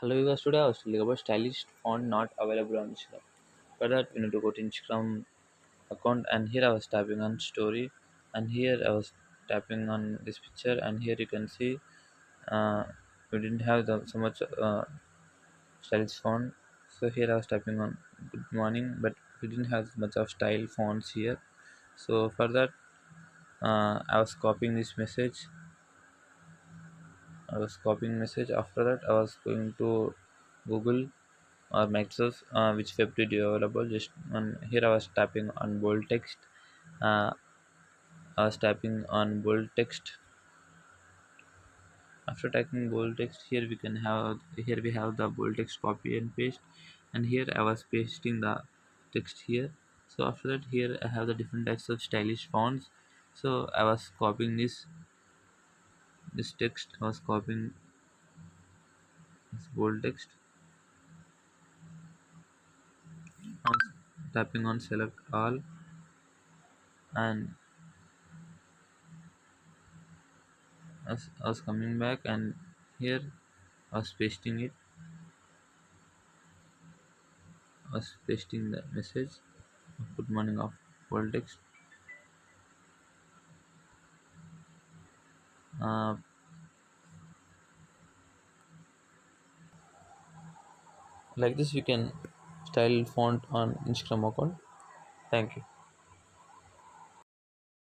Hello guys, today I was telling about stylish font not available on Instagram. For that, we need to go to Instagram account, and here I was tapping on story, and here I was tapping on this picture, and here you can see uh, we didn't have so much stylish font. So here I was tapping on good morning, but we didn't have much of style fonts here. So for that, I was copying this message. I was copying message. After that, I was going to Google or Microsoft, which web did you available. Just here I was tapping on bold text. Uh, I was tapping on bold text. After typing bold text, here we have the bold text copy and paste, and here I was pasting the text here. So after that, here I have the different types of stylish fonts. So I was copying this text. I was copying this bold text. I was tapping on select all, and I was coming back, and here I was pasting it. I was pasting the message of good morning of bold text. Uh, like this, you can style font on Instagram account. Thank you.